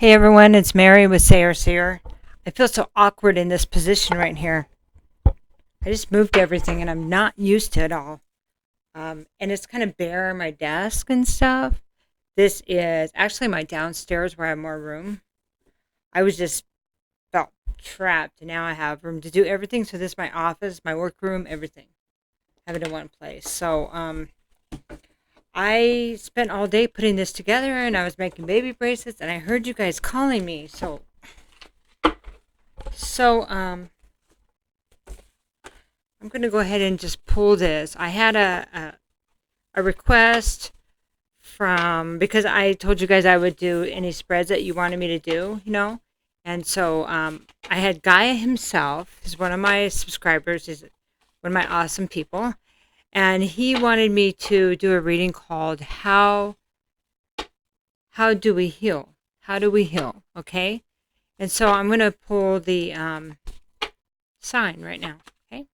Hey everyone, it's Mary with Seer. I feel so awkward in this position right here. I just moved everything and I'm not used to it all. And it's kind of bare on my desk and stuff. This is actually my downstairs where I have more room. I was just felt trapped and now I have room to do everything. So this is my office, my workroom, everything. Have it in one place. So I spent all day putting this together and I was making baby bracelets and I heard you guys calling me. So I'm going to go ahead and just pull this. I had a request from, because I told you guys I would do any spreads that you wanted me to do. And so I had Gaia himself, he's one of my subscribers, he's one of my awesome people. And he wanted me to do a reading called How Do We Heal? How do we heal? Okay. And so I'm going to pull the sign right now. Okay.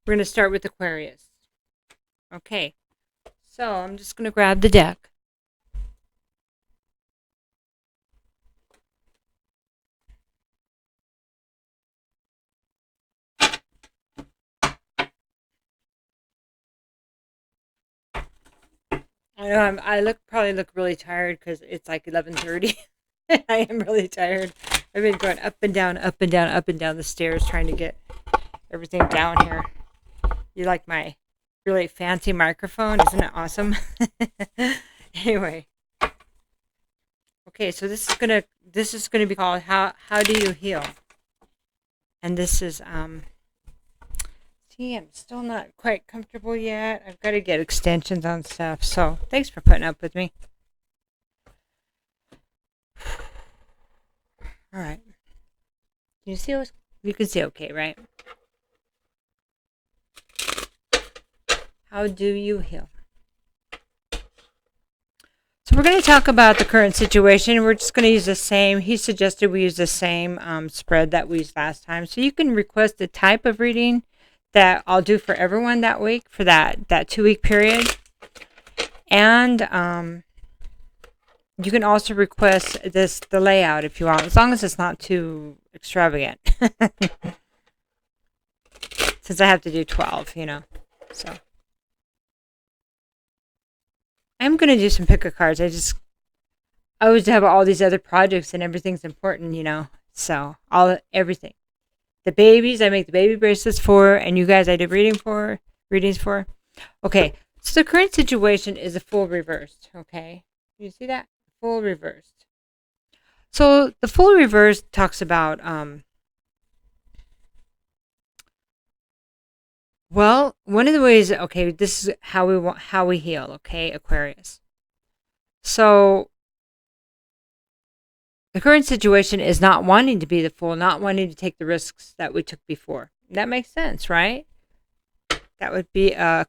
We're going to start with Aquarius. Okay. So I'm just going to grab the deck. I know I probably look really tired because it's like 11:30. I am really tired. I've been going up and down, up and down, up and down the stairs trying to get everything down here. You like my really fancy microphone? Isn't it awesome? Anyway, okay, so this is gonna be called How Do You Heal? And this is see, I'm still not quite comfortable yet. I've got to get extensions on stuff. So thanks for putting up with me. All right. You see you can see okay, right? How do you heal? So we're going to talk about the current situation. We're just going to use the same. He suggested we use the same spread that we used last time. So you can request the type of reading that I'll do for everyone that week for that 2-week period. And you can also request the layout if you want, as long as it's not too extravagant. Since I have to do 12, So I'm going to do some picker cards. I always have all these other projects and everything's important. So everything. The babies, I make the baby bracelets for, and you guys I do readings for. Okay, so the current situation is a full reversed, okay? You see that? Full reversed. So the full reverse talks about, well, one of the ways, okay, this is how we heal, okay, Aquarius. So the current situation is not wanting to be the fool, not wanting to take the risks that we took before. That makes sense, right? That would be a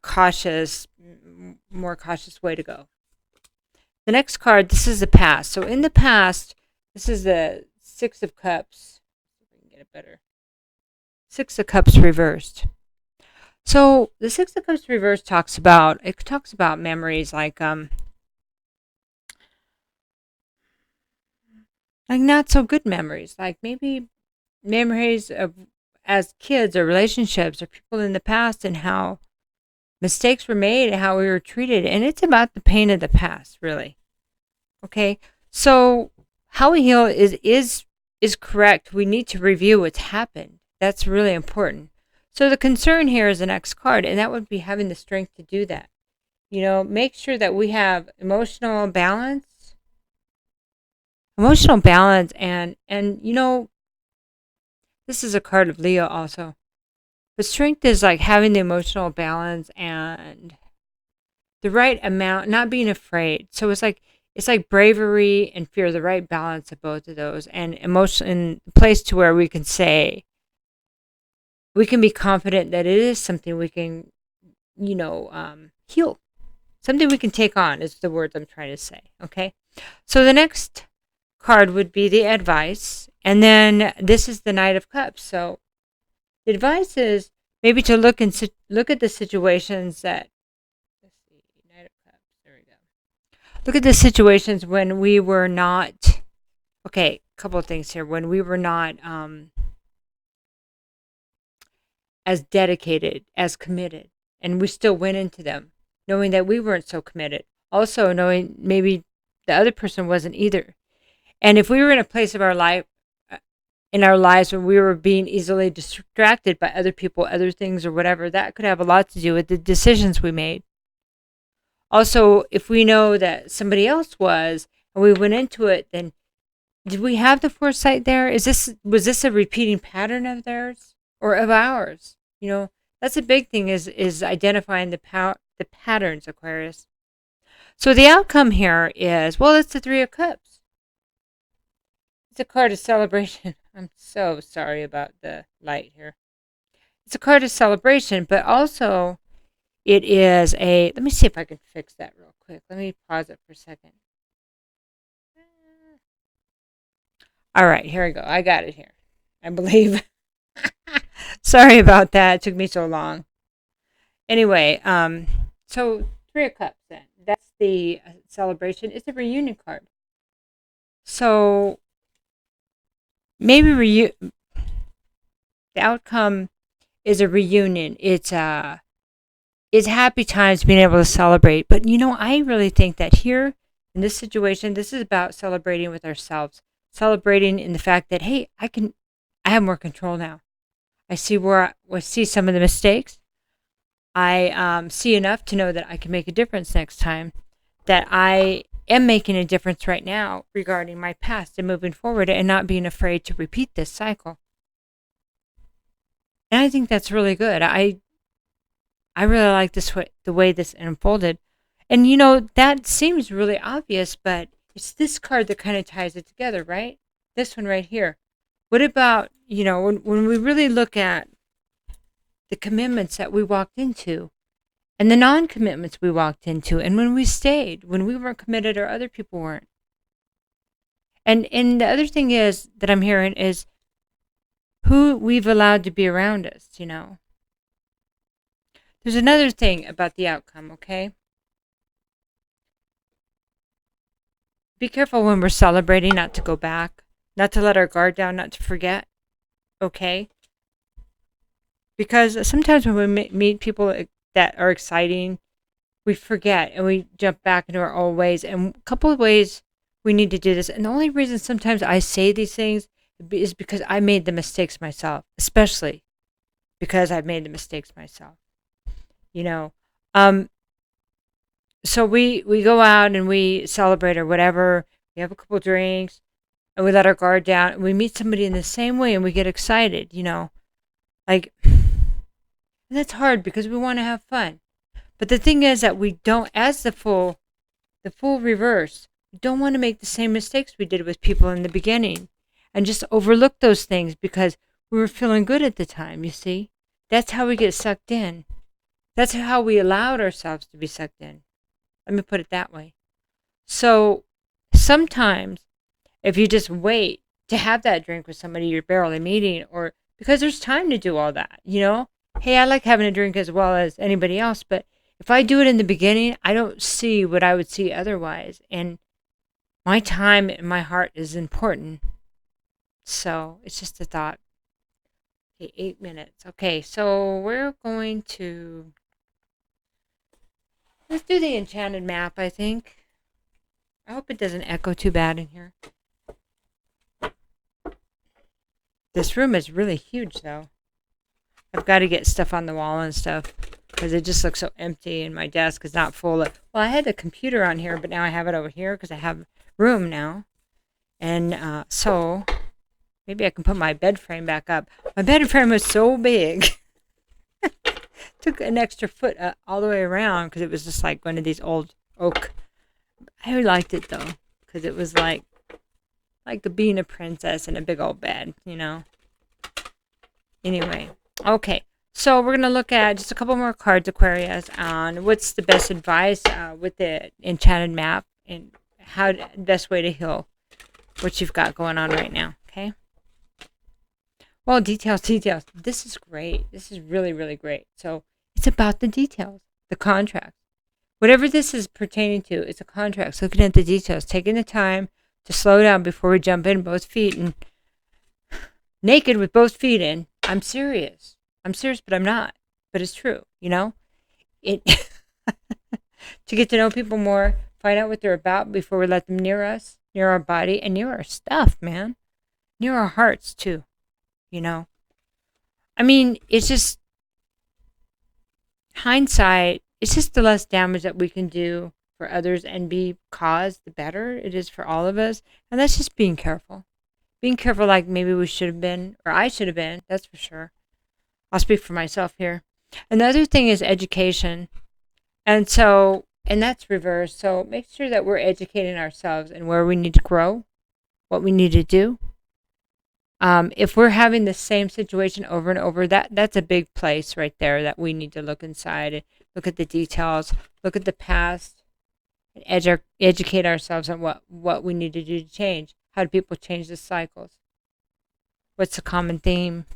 more cautious way to go. The next card, this is the past. So in the past, this is the Six of Cups. If we can get it better. Six of Cups reversed. So the Six of Cups reversed talks about memories like not so good memories, like maybe memories of as kids or relationships or people in the past and how mistakes were made and how we were treated. And it's about the pain of the past, really. Okay. So how we heal is correct. We need to review what's happened. That's really important. So the concern here is the next card, and that would be having the strength to do that. Make sure that we have emotional balance and this is a card of Leo also. But strength is like having the emotional balance and the right amount, not being afraid. So it's like bravery and fear, the right balance of both of those, and emotion in a place to where we can say, we can be confident that it is something we can, heal. Something we can take on is the words I'm trying to say. Okay. So the next card would be the advice. And then this is the Knight of Cups. So the advice is maybe to look at the situations that, let's see, Knight of Cups, there we go. Look at the situations when we were not Okay, a couple of things here. When we were not as dedicated, as committed, and we still went into them, knowing that we weren't so committed. Also, knowing maybe the other person wasn't either. And if we were in a place of our life, in our lives when we were being easily distracted by other people, other things, or whatever, that could have a lot to do with the decisions we made. Also, if we know that somebody else was, and we went into it, then did we have the foresight there? Was this a repeating pattern of theirs or of ours? That's a big thing is identifying the patterns, Aquarius. So the outcome here is, well, it's the 3 of Cups. It's a card of celebration. I'm so sorry about the light here. It's a card of celebration, but also it is let me see if I can fix that real quick. Let me pause it for a second. All right, here we go. I got it here, I believe. Sorry about that. It took me so long. Anyway, so 3 of Cups then. That's the celebration. It's a reunion card. So maybe the outcome is a reunion. It's happy times being able to celebrate. But I really think that here in this situation, this is about celebrating with ourselves, celebrating in the fact that, hey, I have more control now. I see some of the mistakes. I see enough to know that I can make a difference next time, that I am making a difference right now regarding my past and moving forward and not being afraid to repeat this cycle. And I think that's really good. I really like the way this unfolded. And that seems really obvious, but it's this card that kind of ties it together, right? This one right here. What about, when we really look at the commitments that we walked into and the non-commitments we walked into, and when we stayed, when we weren't committed or other people weren't. And the other thing is that I'm hearing is who we've allowed to be around us, There's another thing about the outcome, okay? Be careful when we're celebrating not to go back, not to let our guard down, not to forget, okay? Because sometimes when we meet people that are exciting, we forget and we jump back into our old ways. And a couple of ways we need to do this. And the only reason sometimes I say these things is because I made the mistakes myself, especially because I've made the mistakes myself. So we go out and we celebrate or whatever. We have a couple drinks and we let our guard down and we meet somebody in the same way and we get excited, like, and that's hard because we want to have fun. But the thing is that we don't, as the full reverse, we don't want to make the same mistakes we did with people in the beginning and just overlook those things because we were feeling good at the time, you see? That's how we get sucked in. That's how we allowed ourselves to be sucked in. Let me put it that way. So sometimes if you just wait to have that drink with somebody you're barely meeting, or because there's time to do all that, Hey, I like having a drink as well as anybody else, but if I do it in the beginning, I don't see what I would see otherwise. And my time and my heart is important. So it's just a thought. Okay, 8 minutes. Okay, so we're going to, let's do the enchanted map, I think. I hope it doesn't echo too bad in here. This room is really huge, though. I've got to get stuff on the wall and stuff because it just looks so empty and my desk is not full. Well, I had the computer on here, but now I have it over here because I have room now. And so maybe I can put my bed frame back up. My bed frame was so big. Took an extra foot all the way around because it was just like one of these old oak. I liked it though because it was like being a princess in a big old bed, Anyway. Okay, so we're going to look at just a couple more cards, Aquarius, on what's the best advice with the enchanted map and best way to heal what you've got going on right now, okay? Well, details. This is great. This is really, really great. So it's about the details, the contract. Whatever this is pertaining to, it's a contract. So looking at the details, taking the time to slow down before we jump in both feet and naked with both feet in. I'm serious. I'm serious, but I'm not. But it's true, you know? It to get to know people more, find out what they're about before we let them near us, near our body, and near our stuff, man. Near our hearts too, you know? I mean, it's just hindsight, it's just the less damage that we can do for others and be caused, the better it is for all of us. And that's just being careful. Being careful like maybe we should have been, or I should have been, that's for sure. I'll speak for myself here. Another thing is education. And that's reversed. So make sure that we're educating ourselves and where we need to grow, what we need to do. If we're having the same situation over and over, that's a big place right there that we need to look inside and look at the details, look at the past, and educate ourselves on what we need to do to change. How do people change the cycles? What's the common theme?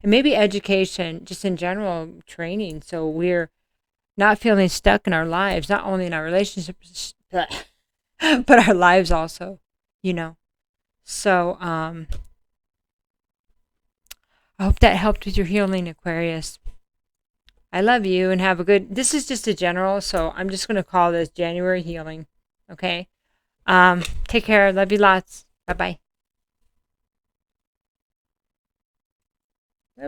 And maybe education, just in general, training, so we're not feeling stuck in our lives, not only in our relationships, but our lives also, you know. So, I hope that helped with your healing, Aquarius. I love you and have a good, this is just a general, so I'm just going to call this January healing. Okay. Take care. Love you lots. Bye-bye.